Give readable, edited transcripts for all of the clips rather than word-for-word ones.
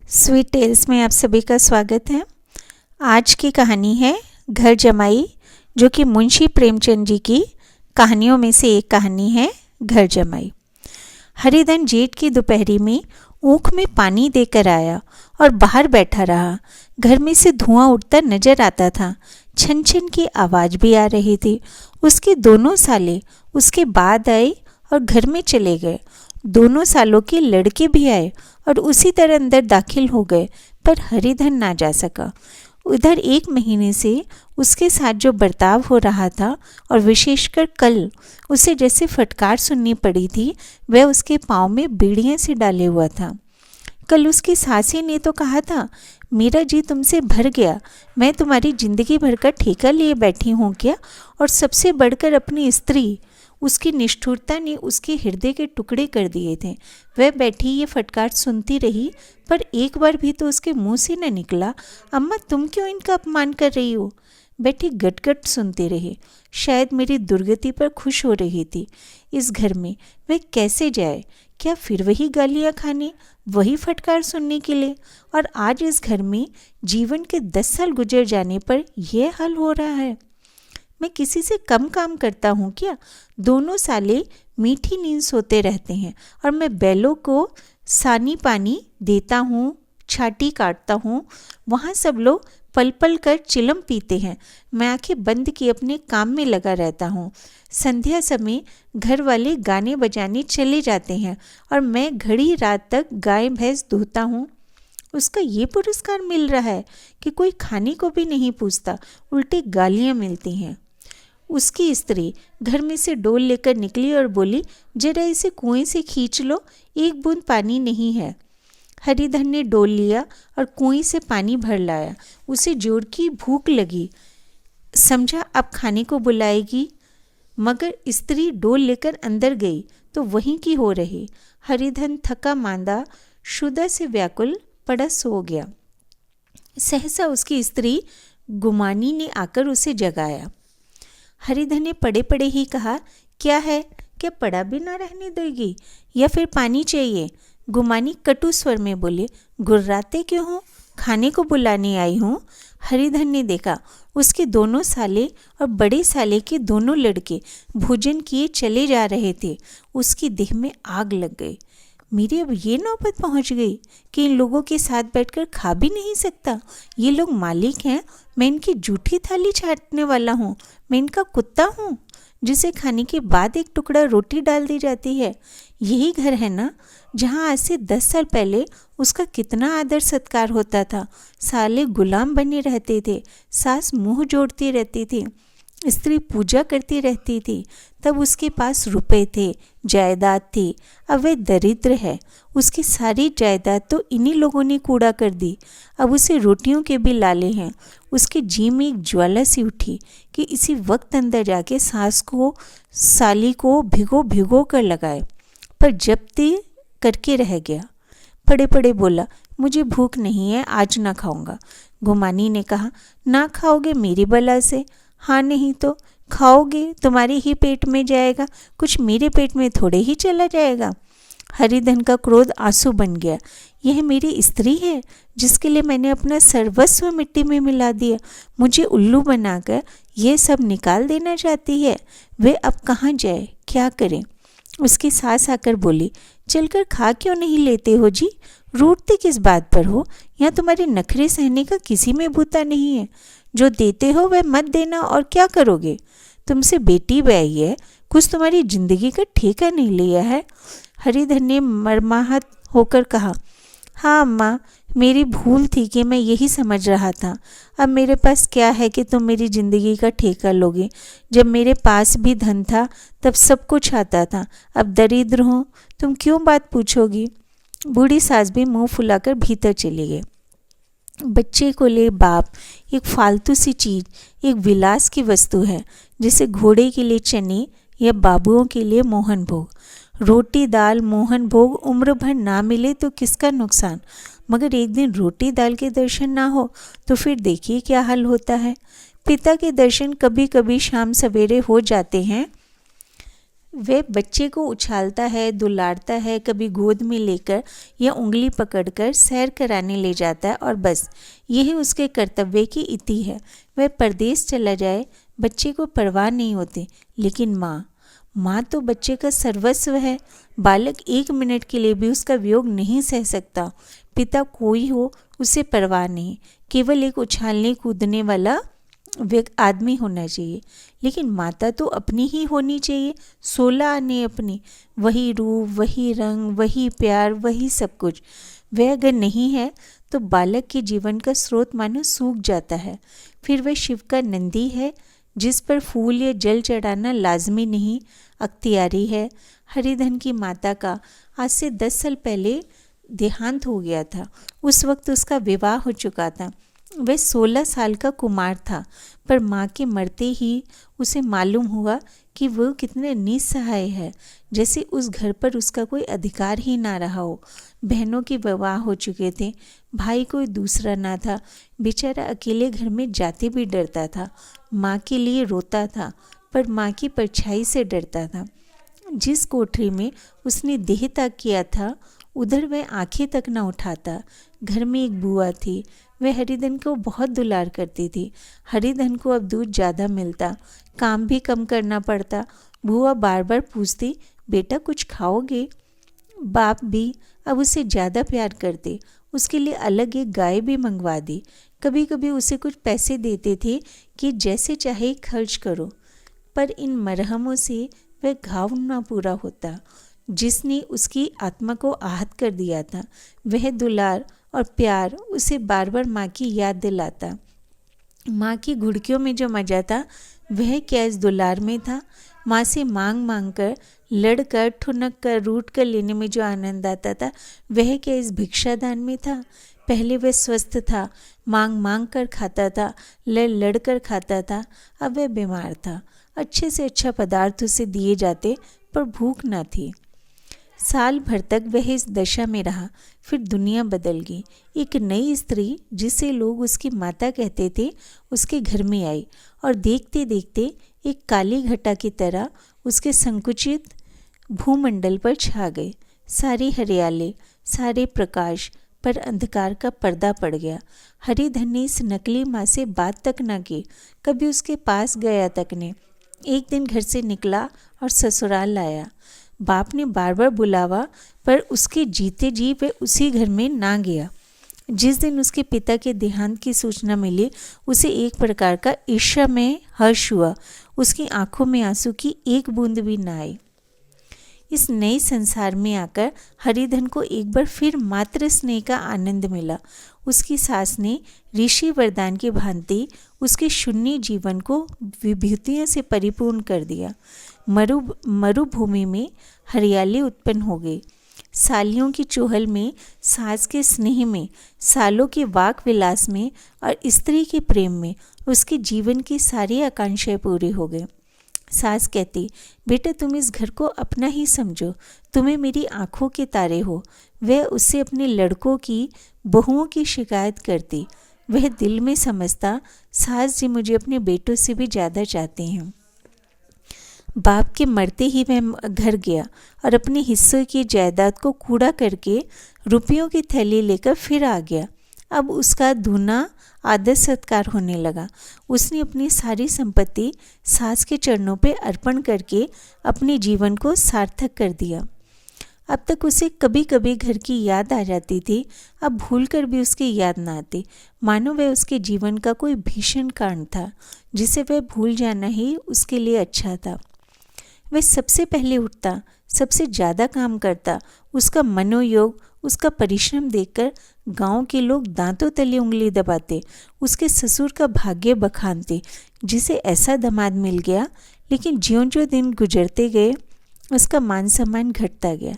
Sweet tales में आप सभी का स्वागत है। आज की कहानी है घर जमाई, जो कि मुंशी प्रेमचंद जी की कहानियों में से एक कहानी है। घर जमाई। हरिधन जेठ की दोपहरी में ऊख में पानी देकर आया और बाहर बैठा रहा। घर में से धुआं उठता नजर आता था। छन छन की आवाज़ भी आ रही थी। उसके दोनों साले उसके बाद आए और घर में चले गए। दोनों सालों के लड़के भी आए और उसी तरह अंदर दाखिल हो गए, पर हरिधन ना जा सका। उधर 1 महीने से उसके साथ जो बर्ताव हो रहा था और विशेषकर कल उसे जैसे फटकार सुननी पड़ी थी, वह उसके पाँव में बेड़ियां से डाले हुआ था। कल उसकी सासी ने तो कहा था, मेरा जी तुमसे भर गया, मैं तुम्हारी जिंदगी भर का ठेका लिए बैठी हूँ क्या? और सबसे बढ़कर अपनी स्त्री, उसकी निष्ठुरता ने उसके हृदय के टुकड़े कर दिए थे। वह बैठी ये फटकार सुनती रही, पर एक बार भी तो उसके मुंह से न निकला, अम्मा तुम क्यों इनका अपमान कर रही हो? बैठी गटगट सुनती रही। शायद मेरी दुर्गति पर खुश हो रही थी। इस घर में वह कैसे जाए? क्या फिर वही गालियाँ खाने, वही फटकार सुनने के लिए? और आज इस घर में जीवन के 10 साल गुजर जाने पर यह हाल हो रहा है। मैं किसी से कम काम करता हूँ क्या? दोनों साले मीठी नींद सोते रहते हैं और मैं बैलों को सानी पानी देता हूँ, छाटी काटता हूँ। वहाँ सब लोग पल पल कर चिलम पीते हैं। मैं आंखें बंद किए अपने काम में लगा रहता हूँ। संध्या समय घर वाले गाने बजाने चले जाते हैं और मैं घड़ी रात तक गाय भैंस धोता हूँ। उसका ये पुरस्कार मिल रहा है कि कोई खाने को भी नहीं पूछता, उल्टे गालियाँ मिलती हैं। उसकी स्त्री घर में से डोल लेकर निकली और बोली, जरा इसे कुएं से खींच लो, एक बूंद पानी नहीं है। हरिधन ने डोल लिया और कुएं से पानी भर लाया। उसे जोर की भूख लगी, समझा अब खाने को बुलाएगी, मगर स्त्री डोल लेकर अंदर गई तो वहीं की हो रही। हरिधन थका मांदा शुदा से व्याकुल पड़ा सो गया। सहसा उसकी स्त्री गुमानी ने आकर उसे जगाया। हरिधन ने पड़े पड़े ही कहा, क्या है? क्या पड़ा भी ना रहने देगी या फिर पानी चाहिए? गुमानी कटु स्वर में बोले, गुर्राते क्यों हो? खाने को बुलाने आई हूँ। हरिधन ने देखा उसके दोनों साले और बड़े साले के दोनों लड़के भोजन किए चले जा रहे थे। उसकी देह में आग लग गई। मेरी अब ये नौबत पहुंच गई कि इन लोगों के साथ बैठकर खा भी नहीं सकता। ये लोग मालिक हैं, मैं इनकी जूठी थाली छाटने वाला हूँ। मैं इनका कुत्ता हूँ जिसे खाने के बाद एक टुकड़ा रोटी डाल दी जाती है। यही घर है ना जहाँ आज से 10 साल पहले उसका कितना आदर सत्कार होता था। साले गुलाम बने रहते थे, सास मुंह जोड़ती रहती थी, स्त्री पूजा करती रहती थी। तब उसके पास रुपए थे, जायदाद थी। अब वह दरिद्र है। उसकी सारी जायदाद तो इन्हीं लोगों ने कूड़ा कर दी। अब उसे रोटियों के भी लाले हैं। उसके जी में एक ज्वाला सी उठी कि इसी वक्त अंदर जाके सास को साली को भिगो भिगो कर लगाए, पर जब्ती करके रह गया। पड़े पड़े बोला, मुझे भूख नहीं है, आज ना खाऊंगा। गुमानी ने कहा, ना खाओगे मेरी बला से? हाँ नहीं तो खाओगे, तुम्हारे ही पेट में जाएगा, कुछ मेरे पेट में थोड़े ही चला जाएगा। हरिधन का क्रोध आंसू बन गया। यह मेरी स्त्री है जिसके लिए मैंने अपना सर्वस्व मिट्टी में मिला दिया। मुझे उल्लू बनाकर यह सब निकाल देना चाहती है। वे अब कहाँ जाए, क्या करें? उसकी सास आकर बोली, चलकर खा क्यों नहीं लेते हो जी? रूठते किस बात पर हो? यहाँ तुम्हारे नखरे सहने का किसी में बूता नहीं है। जो देते हो वह मत देना, और क्या करोगे? तुमसे बेटी ब्याई है, कुछ तुम्हारी जिंदगी का ठेका नहीं लिया है। हरिधन ने मर्माहत होकर कहा, हाँ अम्मा, मेरी भूल थी कि मैं यही समझ रहा था। अब मेरे पास क्या है कि तुम मेरी जिंदगी का ठेका लोगे? जब मेरे पास भी धन था तब सब कुछ आता था। अब दरिद्र हूँ, तुम क्यों बात पूछोगी? बूढ़ी सास भी मुंह फुलाकर भीतर चली गई। बच्चे को ले बाप एक फालतू सी चीज़, एक विलास की वस्तु है, जैसे घोड़े के लिए चने या बाबुओं के लिए मोहन भोग। रोटी दाल मोहन भोग उम्र भर ना मिले तो किसका नुकसान, मगर एक दिन रोटी दाल के दर्शन ना हो तो फिर देखिए क्या हाल होता है। पिता के दर्शन कभी कभी शाम सवेरे हो जाते हैं। वह बच्चे को उछालता है, दुलारता है, कभी गोद में लेकर या उंगली पकड़कर सैर कराने ले जाता है और बस यही उसके कर्तव्य की इति है। वह परदेश चला जाए, बच्चे को परवाह नहीं होती, लेकिन माँ तो बच्चे का सर्वस्व है। बालक 1 मिनट के लिए भी उसका वियोग नहीं सह सकता। पिता कोई हो उसे परवाह नहीं, केवल एक उछालने कूदने वाला आदमी होना चाहिए। लेकिन माता तो अपनी ही होनी चाहिए, 16 आने अपनी, वही रूप, वही रंग, वही प्यार, वही सब कुछ। वह अगर नहीं है तो बालक के जीवन का स्रोत मानो सूख जाता है। फिर वह शिव का नंदी है जिस पर फूल या जल चढ़ाना लाजमी नहीं, अख्तियारी है। हरिधन की माता का आज से 10 साल पहले देहांत हो गया था। उस वक्त उसका विवाह हो चुका था। वह 16 साल का कुमार था, पर माँ के मरते ही उसे मालूम हुआ कि वह कितने निस्सहाय है, जैसे उस घर पर उसका कोई अधिकार ही ना रहा हो। बहनों के विवाह हो चुके थे, भाई कोई दूसरा ना था। बेचारा अकेले घर में जाते भी डरता था। माँ के लिए रोता था, पर माँ की परछाई से डरता था। जिस कोठरी में उसने देह त्याग किया था, उधर वह आंखें तक न उठाता। घर में एक बुआ थी, वह हरिधन को बहुत दुलार करती थी। हरिधन को अब दूध ज़्यादा मिलता, काम भी कम करना पड़ता। बुआ बार बार पूछती, बेटा कुछ खाओगे? बाप भी अब उसे ज़्यादा प्यार करते, उसके लिए अलग एक गाय भी मंगवा दी। कभी कभी उसे कुछ पैसे देते थे कि जैसे चाहे खर्च करो, पर इन मरहमों से वह घाव न पूरा होता जिसने उसकी आत्मा को आहत कर दिया था। वह दुलार और प्यार उसे बार बार माँ की याद दिलाता। माँ की घुड़कियों में जो मजा था वह क्या इस दुलार में था? माँ से मांग मांग कर, लड़ कर, ठुनक कर, रूठ कर लेने में जो आनंद आता था वह क्या इस भिक्षादान में था? पहले वह स्वस्थ था, मांग मांग कर खाता था, लड़ लड़ कर खाता था। अब वह बीमार था, अच्छे से अच्छा पदार्थ उसे दिए जाते पर भूख न थी। साल भर तक वह इस दशा में रहा। फिर दुनिया बदल गई। एक नई स्त्री जिसे लोग उसकी माता कहते थे उसके घर में आई और देखते देखते एक काली घटा की तरह उसके संकुचित भूमंडल पर छा गई। सारी हरियाली, सारे प्रकाश पर अंधकार का पर्दा पड़ गया। हरिधन ने इस नकली माँ से बात तक न की, कभी उसके पास गया तक नहीं। एक दिन घर से निकला और ससुराल आया। बाप ने बार बार बुलावा, पर उसके जीते जी वह उसी घर में ना गया। जिस दिन उसके पिता के देहांत की सूचना मिली, उसे एक प्रकार का ईर्ष्या में हर्ष हुआ। उसकी आंखों में आंसू की एक बूंद भी न आई। इस नए संसार में आकर हरिधन को एक बार फिर मातृ स्नेह का आनंद मिला। उसकी सास ने ऋषि वरदान की भांति उसके शून्य जीवन को विभूतियों से परिपूर्ण कर दिया। मरुभूमि में हरियाली उत्पन्न हो गई। सालियों की चुहल में, सास के स्नेह में, सालों के वाक विलास में और स्त्री के प्रेम में उसके जीवन की सारी आकांक्षाएं पूरी हो गई। सास कहती, बेटा तुम इस घर को अपना ही समझो, तुम्हें मेरी आंखों के तारे हो। वह उससे अपने लड़कों की, बहुओं की शिकायत करती। वह दिल में समझता, सास जी मुझे अपने बेटों से भी ज़्यादा चाहते हैं। बाप के मरते ही वह घर गया और अपने हिस्से की जायदाद को कूड़ा करके रुपयों की थैली लेकर फिर आ गया। अब उसका दूना आदर सत्कार होने लगा। उसने अपनी सारी संपत्ति सास के चरणों पे अर्पण करके अपने जीवन को सार्थक कर दिया। अब तक उसे कभी कभी घर की याद आ जाती थी, अब भूलकर भी उसकी याद न आती, मानो वह उसके जीवन का कोई भीषण कारण था जिसे वह भूल जाना ही उसके लिए अच्छा था। वह सबसे पहले उठता, सबसे ज़्यादा काम करता। उसका मनोयोग, उसका परिश्रम देखकर गांव के लोग दांतों तले उंगली दबाते, उसके ससुर का भाग्य बखानते, जिसे ऐसा दामाद मिल गया। लेकिन ज्यों-ज्यों दिन गुजरते गए उसका मान सम्मान घटता गया।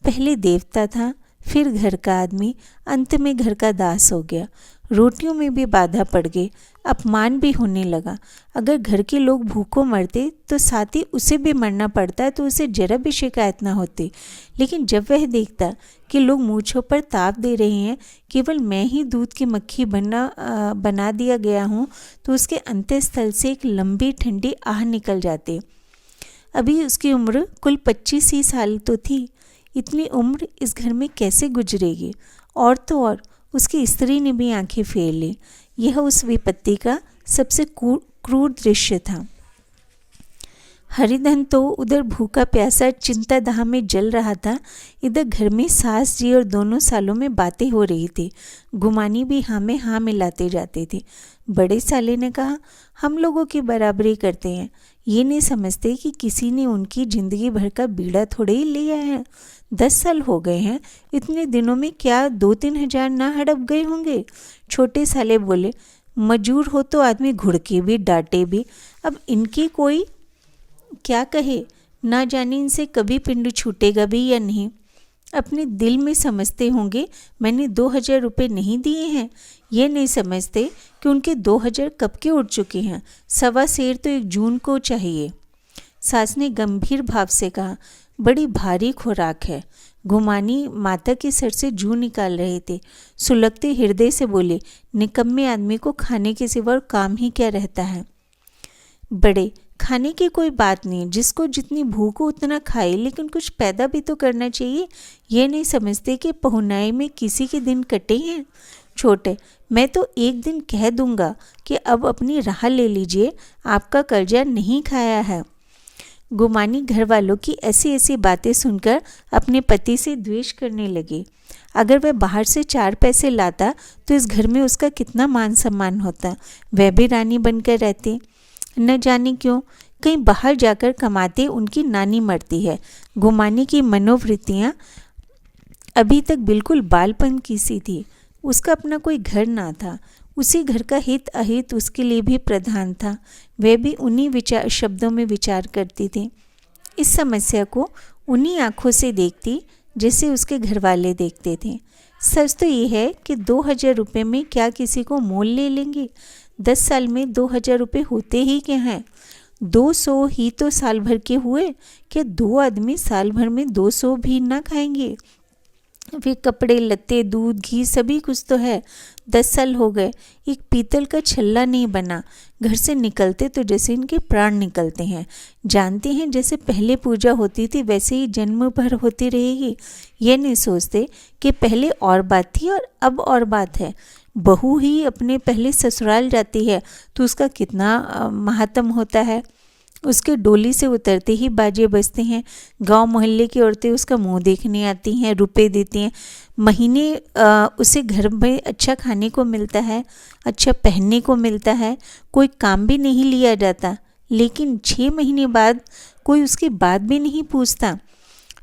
पहले देवता था, फिर घर का आदमी, अंत में घर का दास हो गया। रोटियों में भी बाधा पड़ गई, अपमान भी होने लगा। अगर घर के लोग भूखों मरते तो साथ ही उसे भी मरना पड़ता तो उसे जरा भी शिकायत ना होती। लेकिन जब वह देखता कि लोग मूँछों पर ताप दे रहे हैं, केवल मैं ही दूध की मक्खी बना दिया गया हूँ, तो उसके अंतःस्थल से एक लंबी ठंडी आह निकल जाती। अभी उसकी उम्र कुल 25 ही साल तो थी। इतनी उम्र इस घर में कैसे गुजरेगी? और तो और उसकी स्त्री ने भी आंखें फेर ली। यह उस विपत्ति का सबसे क्रूर दृश्य था। हरिधन तो उधर भूखा प्यासा चिंता दाह में जल रहा था, इधर घर में सास जी और दोनों सालों में बातें हो रही थी। गुमानी भी हाँ में हाँ मिलाते जाते थे। बड़े साले ने कहा, हम लोगों की बराबरी करते हैं, ये नहीं समझते कि किसी ने उनकी जिंदगी भर का बीड़ा थोड़े ही लिया है। 10 साल हो गए हैं, इतने दिनों में क्या 2-3 हजार ना हड़प गए होंगे? छोटे साले बोले, मजूर हो तो आदमी घुड़के भी डांटे भी, अब इनकी कोई क्या कहे, ना जाने इनसे कभी पिंड छूटेगा भी या नहीं। अपने दिल में समझते होंगे मैंने 2000 रुपये नहीं दिए हैं, ये नहीं समझते कि उनके 2000 कब के उड़ चुके हैं। 1.25 सेर तो 1 जून को चाहिए। सास ने गंभीर भाव से कहा, बड़ी भारी खुराक है। घुमानी माता के सर से जू निकाल रहे थे। सुलगते हृदय से बोले, निकम्मे आदमी को खाने के सिवा काम ही क्या रहता है? बड़े, खाने की कोई बात नहीं, जिसको जितनी भूख हो उतना खाए, लेकिन कुछ पैदा भी तो करना चाहिए। ये नहीं समझते कि पहुनाई में किसी के दिन कटे हैं। छोटे, मैं तो एक दिन कह दूंगा कि अब अपनी राह ले लीजिए, आपका कर्जा नहीं खाया है। गुमानी घर वालों की ऐसी ऐसी बातें सुनकर अपने पति से द्वेष करने लगी। अगर वह बाहर से 4 पैसे लाता तो इस घर में उसका कितना मान सम्मान होता। वह भी रानी बनकर रहती। न जाने क्यों कहीं बाहर जाकर कमाते उनकी नानी मरती है। गुमानी की मनोवृत्तियाँ अभी तक बिल्कुल बालपन की सी थी। उसका अपना कोई घर ना था। उसी घर का हित अहित उसके लिए भी प्रधान था। वह भी उन्हीं शब्दों में विचार करती थी। इस समस्या को उन्हीं आँखों से देखती जैसे उसके घर वाले देखते थे। सच तो ये है कि 2000 रुपये में क्या किसी को मोल ले लेंगे? 10 साल में 2000 रुपये होते ही क्या हैं? 200 ही तो साल भर के हुए। क्या 2 आदमी साल भर में 200 भी ना खाएंगे? वे कपड़े लत्ते दूध घी सभी कुछ तो है। 10 साल हो गए, एक पीतल का छल्ला नहीं बना। घर से निकलते तो जैसे इनके प्राण निकलते हैं। जानते हैं जैसे पहले पूजा होती थी वैसे ही जन्म भर होती रहेगी। ये नहीं सोचते कि पहले और बात थी और अब और बात है। बहू ही अपने पहले ससुराल जाती है तो उसका कितना महात्म होता है। उसके डोली से उतरते ही बाजे बजते हैं। गांव मोहल्ले की औरतें उसका मुंह देखने आती हैं, रुपए देती हैं। महीने उसे घर में अच्छा खाने को मिलता है, अच्छा पहनने को मिलता है, कोई काम भी नहीं लिया जाता। लेकिन 6 महीने बाद कोई उसकी बात भी नहीं पूछता।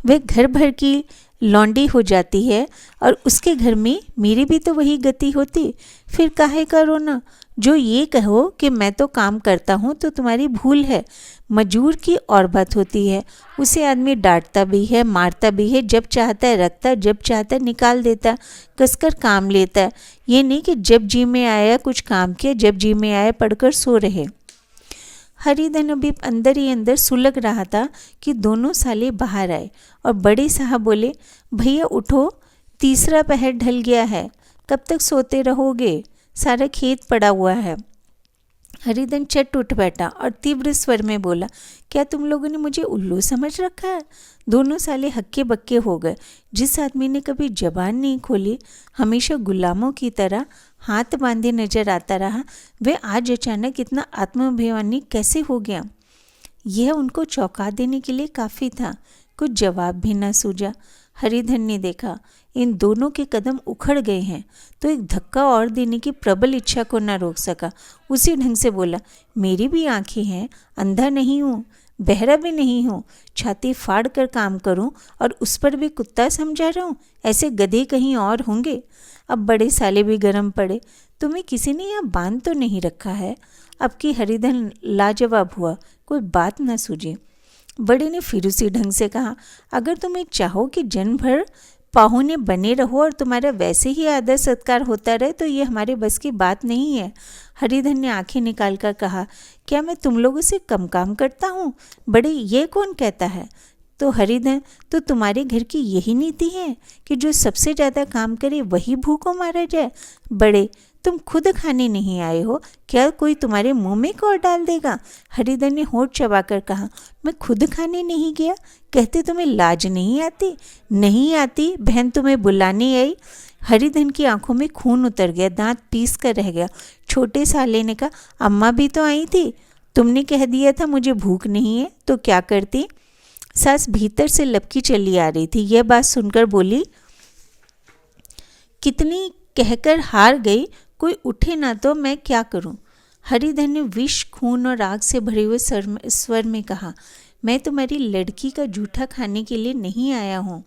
वह घर भर की लौंडी हो जाती है और उसके घर में मेरी भी तो वही गति होती। फिर काहे का रोना? जो ये कहो कि मैं तो काम करता हूँ तो तुम्हारी भूल है। मजूर की और बात होती है। उसे आदमी डांटता भी है, मारता भी है, जब चाहता है रखता, जब चाहता है निकाल देता, कसकर काम लेता है। ये नहीं कि जब जी में आया कुछ काम किया, जब जी में आया पढ़कर सो रहे। हरिधन अभी अंदर ही अंदर सुलग रहा था कि दोनों साले बाहर आए और बड़े साहब बोले, भैया उठो, तीसरा पहर ढल गया है, कब तक सोते रहोगे? सारा खेत पड़ा हुआ है। हरिधन चट उठ बैठा और तीव्र स्वर में बोला, क्या तुम लोगों ने मुझे उल्लू समझ रखा है? दोनों साले हक्के बक्के हो गए। जिस आदमी ने कभी जबान नहीं खोली, हमेशा गुलामों की तरह हाथ बांधे नजर आता रहा, वह आज अचानक इतना आत्माभिमानी कैसे हो गया? यह उनको चौंका देने के लिए काफ़ी था। कुछ जवाब भी न सूझा। हरिधन ने देखा इन दोनों के कदम उखड़ गए हैं तो एक धक्का और देने की प्रबल इच्छा को न रोक सका। उसी ढंग से बोला, मेरी भी आंखें हैं, अंधा नहीं हूँ, बहरा भी नहीं हूँ। छाती फाड़ कर काम करूँ और उस पर भी कुत्ता समझा रहा हूँ? ऐसे गधे कहीं और होंगे। अब बड़े साले भी गर्म पड़े, तुम्हें किसी ने यहाँ बांध तो नहीं रखा है? अब की हरिधन लाजवाब हुआ, कोई बात न सूझी। बड़े ने फिर उसी ढंग से कहा, अगर तुम्हें चाहो कि जन्म भर पाहुने बने रहो और तुम्हारा वैसे ही आदर सत्कार होता रहे तो ये हमारे बस की बात नहीं है। हरिधन ने आंखें निकाल कर कहा, क्या मैं तुम लोगों से कम काम करता हूँ? बड़े, ये कौन कहता है? तो हरिधन, तो तुम्हारे घर की यही नीति है कि जो सबसे ज़्यादा काम करे वही भूखों मारा जाए? बड़े, तुम खुद खाने नहीं आए हो, क्या कोई तुम्हारे मुंह में कौर डाल देगा? हरिधन ने होंठ चबाकर कहा, मैं खुद खाने नहीं गया, कहते तुम्हें लाज नहीं आती? नहीं आती, बहन तुम्हें बुलाने आई। हरिधन की आंखों में खून उतर गया, दांत पीस कर रह गया। छोटे साले ने कहा, अम्मा भी तो आई थी, तुमने कह दिया था मुझे भूख नहीं है, तो क्या करती? सास भीतर से लपकी चली आ रही थी। यह बात सुनकर बोली, कितनी कहकर हार गई, कोई उठे ना तो मैं क्या करूं? हरिधन ने विष, खून और आग से भरे हुए स्वर में कहा, मैं तुम्हारी लड़की का जूठा खाने के लिए नहीं आया हूँ।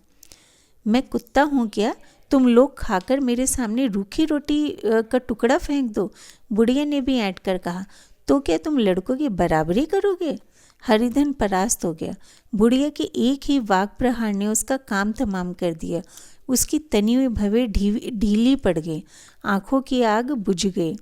मैं कुत्ता हूँ क्या? तुम लोग खाकर मेरे सामने रूखी रोटी का टुकड़ा फेंक दो। बुढ़िया ने भी ऐंठ कर कहा, तो क्या तुम लड़कों की बराबरी करोगे? हरिधन परास्त हो गया। बुढ़िया के एक ही वाक प्रहार ने उसका काम तमाम कर दिया। उसकी तनी हुई भवें ढीली पड़ गई, आंखों की आग बुझ गई,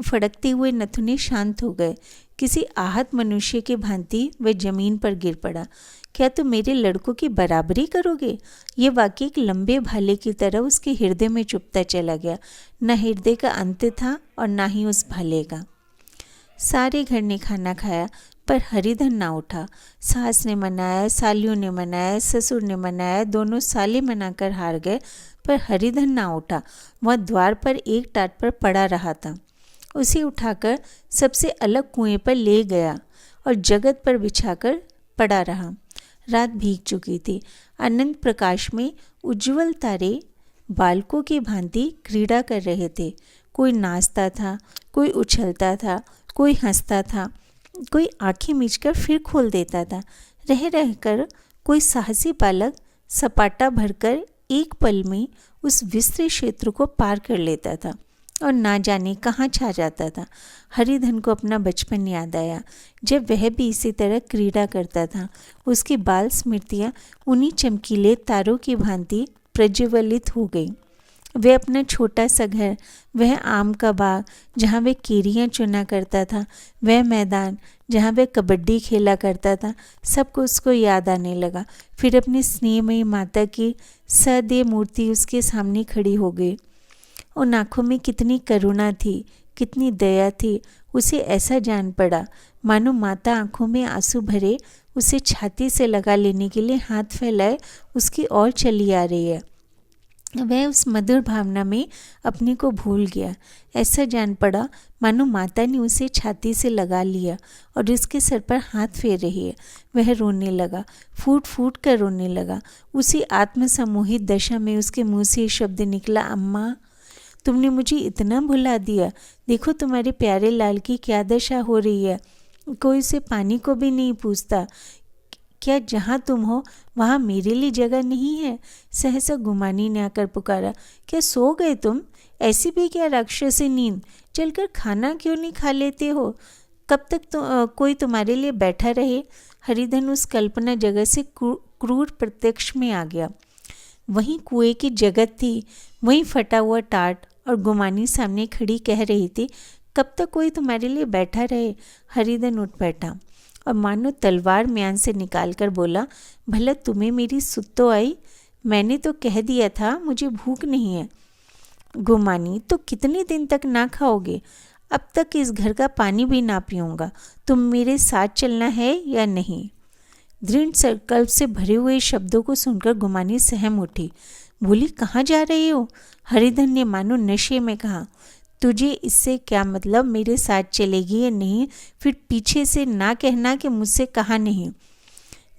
फड़कते हुए नथुने शांत हो गए। किसी आहत मनुष्य के भांति वह जमीन पर गिर पड़ा। क्या तुम मेरे लड़कों की बराबरी करोगे? ये वाक्य एक लंबे भाले की तरह उसके हृदय में चुभता चला गया। न हृदय का अंत था और न ही उस भाले का। सारे घर ने खाना खाया, पर हरिधन ना उठा। सास ने मनाया, सालियों ने मनाया, ससुर ने मनाया, दोनों साले मनाकर हार गए, पर हरिधन ना उठा। वह द्वार पर एक टाट पर पड़ा रहा था। उसे उठाकर सबसे अलग कुएं पर ले गया और जगत पर बिछाकर पड़ा रहा। रात भीग चुकी थी। अनंत प्रकाश में उज्ज्वल तारे बालकों की भांति क्रीड़ा कर रहे थे। कोई नाचता था, कोई उछलता था, कोई हंसता था, कोई आंखें मीचकर फिर खोल देता था। रह रहकर कोई साहसी बालक सपाटा भरकर एक पल में उस विस्तृत क्षेत्र को पार कर लेता था और ना जाने कहाँ छा जाता था। हरिधन को अपना बचपन याद आया, जब वह भी इसी तरह क्रीड़ा करता था। उसकी बाल स्मृतियाँ उन्हीं चमकीले तारों की भांति प्रज्वलित हो गई। वह अपना छोटा सा घर, वह आम का बाग जहाँ वह केरियाँ चुना करता था, वह मैदान जहाँ वह कबड्डी खेला करता था, सब कुछ उसको याद आने लगा। फिर अपनी स्नेहमयी माता की सदैव मूर्ति उसके सामने खड़ी हो गई। उन आँखों में कितनी करुणा थी, कितनी दया थी। उसे ऐसा जान पड़ा मानो माता आँखों में आंसू भरे उसे छाती से लगा लेने के लिए हाथ फैलाए उसकी ओर चली आ रही है। वह उस मधुर भावना में अपने को भूल गया। ऐसा जान पड़ा मानो माता ने उसे छाती से लगा लिया और उसके सर पर हाथ फेर रही है। वह रोने लगा, फूट फूट कर रोने लगा। उसी आत्मसमोहित दशा में उसके मुंह से शब्द निकला, अम्मा तुमने मुझे इतना भुला दिया। देखो तुम्हारे प्यारे लाल की क्या दशा हो रही है, कोई उसे पानी को भी नहीं पूछता। क्या जहाँ तुम हो वहाँ मेरे लिए जगह नहीं है? सहसा गुमानी ने आकर पुकारा, क्या सो गए तुम? ऐसी भी क्या राक्षसी नींद? चलकर खाना क्यों नहीं खा लेते हो? कब तक कोई तुम्हारे लिए बैठा रहे? हरिधन उस कल्पना जगत से क्रूर प्रत्यक्ष में आ गया। वहीं कुएं की जगत थी, वहीं फटा हुआ टाट, और गुमानी सामने खड़ी कह रही थी, कब तक कोई तुम्हारे लिए बैठा रहे? हरिधन उठ बैठा और मानो तलवार म्यान से निकालकर बोला, भला तुम्हें मेरी सुध तो आई? मैंने तो कह दिया था मुझे भूख नहीं है। गुमानी, तो कितने दिन तक ना खाओगे? अब तक इस घर का पानी भी ना पीऊँगा। तुम मेरे साथ चलना है या नहीं? दृढ़ संकल्प से भरे हुए शब्दों को सुनकर गुमानी सहम उठी। बोली, कहाँ जा रही हो? हरिधन ने मानो नशे में कहा, तुझे इससे क्या मतलब मेरे साथ चलेगी या नहीं? फिर पीछे से ना कहना कि मुझसे कहा नहीं।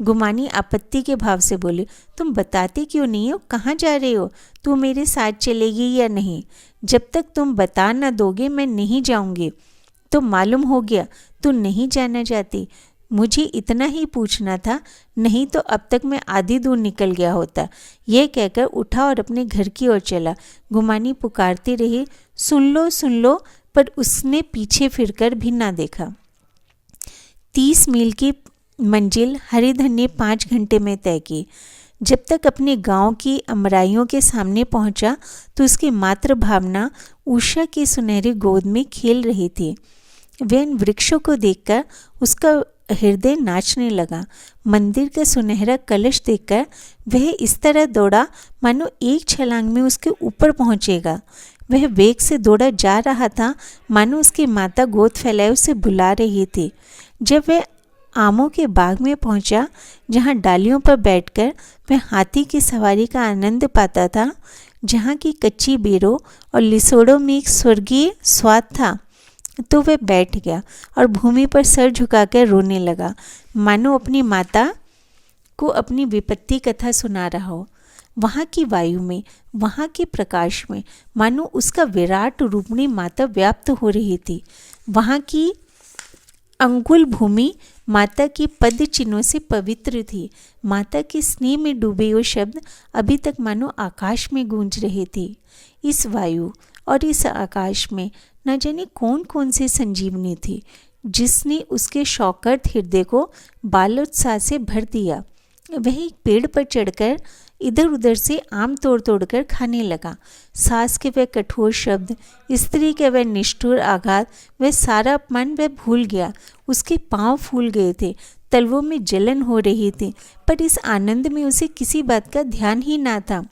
गुमानी आपत्ति के भाव से बोली, तुम बताते क्यों नहीं हो कहाँ जा रहे हो? तू मेरे साथ चलेगी या नहीं? जब तक तुम बता ना दोगे मैं नहीं जाऊंगी। तो मालूम हो गया तू नहीं जाना चाहती। मुझे इतना ही पूछना था, नहीं तो अब तक मैं आधी दूर निकल गया होता। यह कहकर उठा और अपने घर की ओर चला। गुमानी पुकारती रही, सुन लो, पर उसने पीछे फिरकर भी ना देखा। 30 मील की मंजिल हरिधन ने 5 घंटे में तय की। जब तक अपने गांव की अमराइयों के सामने पहुंचा तो उसकी मातृ भावना उषा की सुनहरी गोद में खेल रही थी। वह इन वृक्षों को देखकर उसका हृदय नाचने लगा। मंदिर का सुनहरा कलश देखकर वह इस तरह दौड़ा मानो एक छलांग में उसके ऊपर पहुंचेगा। वह वेग से दौड़ा जा रहा था, मानो उसकी माता गोद फैलाए उसे बुला रही थी। जब वह आमों के बाग में पहुंचा, जहां डालियों पर बैठकर वह हाथी की सवारी का आनंद पाता था, जहां की कच्ची बेरों और लिसोड़ों में एक स्वर्गीय स्वाद था, तो वह बैठ गया और भूमि पर सर झुकाकर रोने लगा, मानो अपनी माता को अपनी विपत्ति कथा सुना रहा हो। वहाँ की वायु में, वहाँ के प्रकाश में मानो उसका विराट रूपणी माता व्याप्त हो रही थी। वहाँ की अंगुल भूमि माता की पद चिन्हों से पवित्र थी। माता के स्नेह में डूबे हुए शब्द अभी तक मानो आकाश में गूंज रहे थे। इस वायु और इस आकाश में न जाने कौन कौन सी संजीवनी थी, जिसने उसके शौकत हृदय को बालोत्साह से भर दिया। वह एक पेड़ पर चढ़कर इधर उधर से आम तोड़ तोड़कर खाने लगा। सास के वह कठोर शब्द, स्त्री के वह निष्ठुर आघात, वह सारा अपमान वह भूल गया। उसके पांव फूल गए थे, तलवों में जलन हो रही थी, पर इस आनंद में उसे किसी बात का ध्यान ही ना था।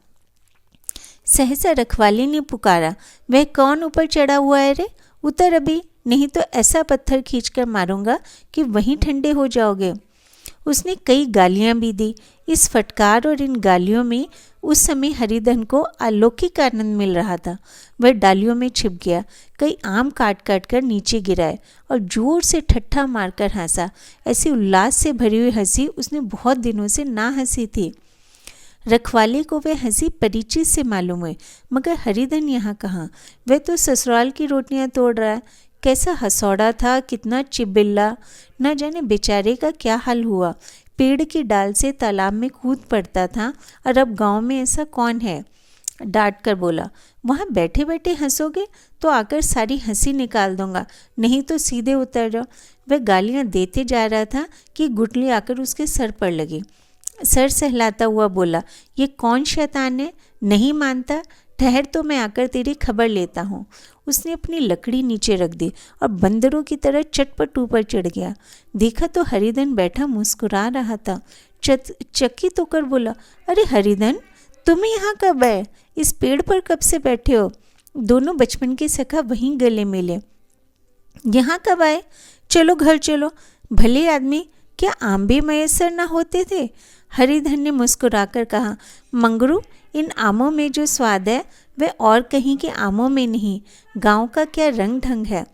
सहसा रखवाली ने पुकारा, वह कौन ऊपर चढ़ा हुआ है रे? उतर अभी, नहीं तो ऐसा पत्थर खींचकर मारूंगा कि वहीं ठंडे हो जाओगे। उसने कई गालियां भी दी। इस फटकार और इन गालियों में उस समय हरिधन को अलौकिक आनंद मिल रहा था। वह डालियों में छिप गया, कई आम काट काट कर नीचे गिराए और जोर से ठट्ठा मारकर हंसा। ऐसी उल्लास से भरी हुई हंसी उसने बहुत दिनों से ना हंसी थी। रखवाले को वह हंसी परिचित से मालूम हुई, मगर हरिधन यहाँ कहाँ? वह तो ससुराल की रोटियां तोड़ रहा है। कैसा हंसौड़ा था, कितना चिबिल्ला, न जाने बेचारे का क्या हाल हुआ। पेड़ की डाल से तालाब में कूद पड़ता था, और अब गांव में ऐसा कौन है? डांट कर बोला, वहाँ बैठे बैठे हंसोगे तो आकर सारी हंसी निकाल दूंगा, नहीं तो सीधे उतर जाओ। वह गालियाँ देते जा रहा था कि गुठली आकर उसके सर पर लगी। सर सहलाता हुआ बोला, ये कौन शैतान है? नहीं मानता? ठहर तो मैं आकर तेरी खबर लेता हूँ। उसने अपनी लकड़ी नीचे रख दी और बंदरों की तरह चटपट ऊपर चढ़ गया। देखा तो हरिधन बैठा मुस्कुरा रहा था। चकित होकर बोला, अरे हरिधन, तुम यहाँ कब आए? इस पेड़ पर कब से बैठे हो? दोनों बचपन के सखा वहीं गले मिले। यहाँ कब आए? चलो घर चलो। भले आदमी, क्या आम भी मयसर न होते थे? हरिधन ने मुस्कुराकर कहा, मंगरू, इन आमों में जो स्वाद है वह और कहीं के आमों में नहीं। गांव का क्या रंग ढंग है।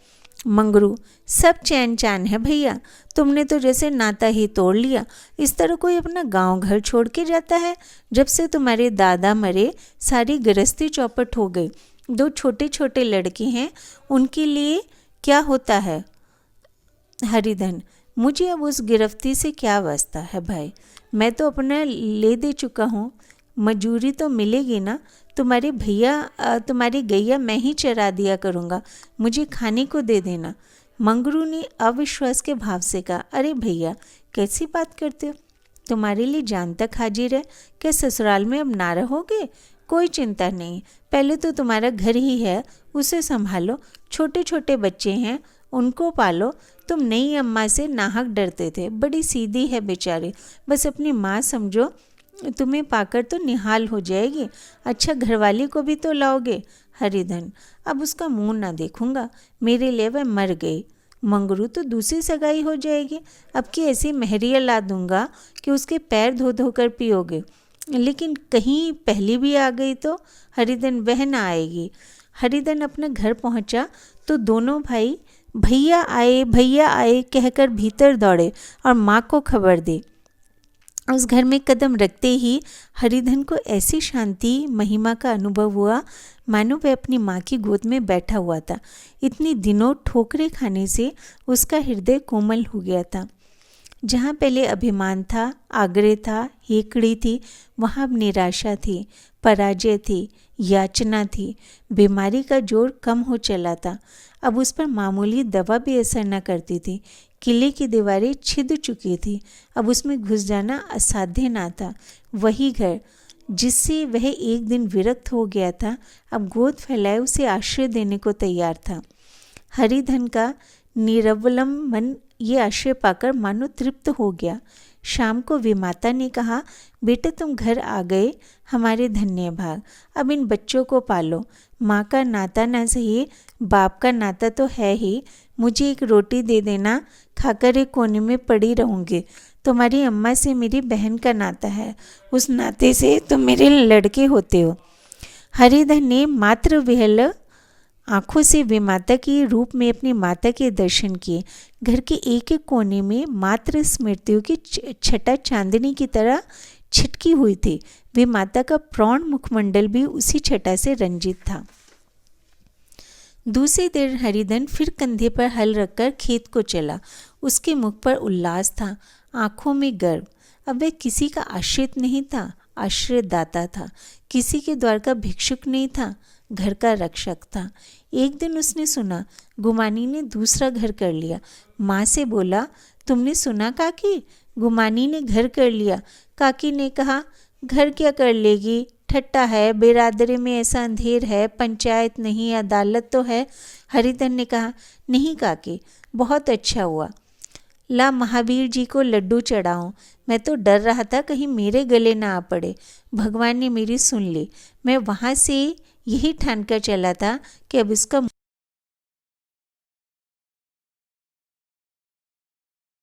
मंगरू, सब चैन चैन है भैया, तुमने तो जैसे नाता ही तोड़ लिया। इस तरह कोई अपना गांव घर छोड़ के जाता है? जब से तुम्हारे दादा मरे सारी गृहस्थी चौपट हो गई। 2 छोटे छोटे लड़के हैं, उनके लिए क्या होता है? हरिधन, मुझे अब उस गिरफ्ती से क्या वास्ता है भाई, मैं तो अपना ले दे चुका हूँ। मजूरी तो मिलेगी ना? तुम्हारी गैया मैं ही चरा दिया करूँगा, मुझे खाने को दे देना। मंगरू ने अविश्वास के भाव से कहा, अरे भैया, कैसी बात करते हो? तुम्हारे लिए जान तक हाजिर है। क्या ससुराल में अब ना रहोगे? कोई चिंता नहीं, पहले तो तुम्हारा घर ही है, उसे संभालो। छोटे छोटे बच्चे हैं, उनको पालो। तुम नई अम्मा से नाहक डरते थे, बड़ी सीधी है बेचारी, बस अपनी माँ समझो। तुम्हें पाकर तो निहाल हो जाएगी। अच्छा, घरवाली को भी तो लाओगे? हरिधन, अब उसका मुंह ना देखूंगा, मेरे लिए वह मर गई। मंगरू, तो दूसरी सगाई हो जाएगी। अब की ऐसी महरिया ला दूंगा कि उसके पैर धो धो कर पियोगे। लेकिन कहीं पहली भी आ गई तो? हरिधन, वह ना आएगी। हरिधन अपना घर पहुंचा तो दोनों भाई भैया आए कहकर भीतर दौड़े और माँ को खबर दी। उस घर में कदम रखते ही हरिधन को ऐसी शांति महिमा का अनुभव हुआ मानो वह अपनी माँ की गोद में बैठा हुआ था। इतनी दिनों ठोकरे खाने से उसका हृदय कोमल हो गया था। जहाँ पहले अभिमान था, आग्रह था, हेकड़ी थी, वहाँ अब निराशा थी, पराजय थी, याचना थी। बीमारी का जोर कम हो चला था। अब उस पर मामूली दवा भी असर न करती थी। किले की दीवारें छिद चुकी थी। अब उसमें घुस जाना असाध्य ना था। वही घर जिससे वह एक दिन विरक्त हो गया था, अब गोद फैलाए उसे आश्रय देने को तैयार था। हरिधन का निरवलम मन ये आश्रय पाकर मानो तृप्त हो गया। शाम को विमाता ने कहा, बेटे तुम घर आ गए, हमारे धन्य भाग। अब इन बच्चों को पालो। माँ का नाता ना सही, बाप का नाता तो है ही। मुझे एक रोटी दे देना, खाकर एक कोने में पड़ी रहूँगी। तुम्हारी अम्मा से मेरी बहन का नाता है, उस नाते से तुम मेरे लड़के होते हो। हरिधन ने मात्र विहल आंखों से विमाता के रूप में अपनी माता के दर्शन किए। घर के एक एक कोने में मात्र स्मृतियों की छटा चांदनी की तरह छिटकी हुई थी। विमाता का प्रौढ़ मुखमंडल भी उसी छटा से रंजित था। दूसरे दिन हरिधन फिर कंधे पर हल रखकर खेत को चला। उसके मुख पर उल्लास था, आंखों में गर्व। अब वह किसी का आश्रित नहीं था, आश्रयदाता था। किसी के द्वार का भिक्षुक नहीं था, घर का रक्षक था। एक दिन उसने सुना गुमानी ने दूसरा घर कर लिया। माँ से बोला, तुमने सुना काकी, गुमानी ने घर कर लिया। काकी ने कहा, घर क्या कर लेगी, ठट्टा है, बेरादरी में ऐसा अंधेर है, पंचायत नहीं अदालत तो है। हरिधन ने कहा, नहीं काकी, बहुत अच्छा हुआ। ला महावीर जी को लड्डू चढ़ाऊं। मैं तो डर रहा था कहीं मेरे गले ना आ पड़े। भगवान ने मेरी सुन ली। मैं वहाँ से यही ठान कर चला था कि अब इसका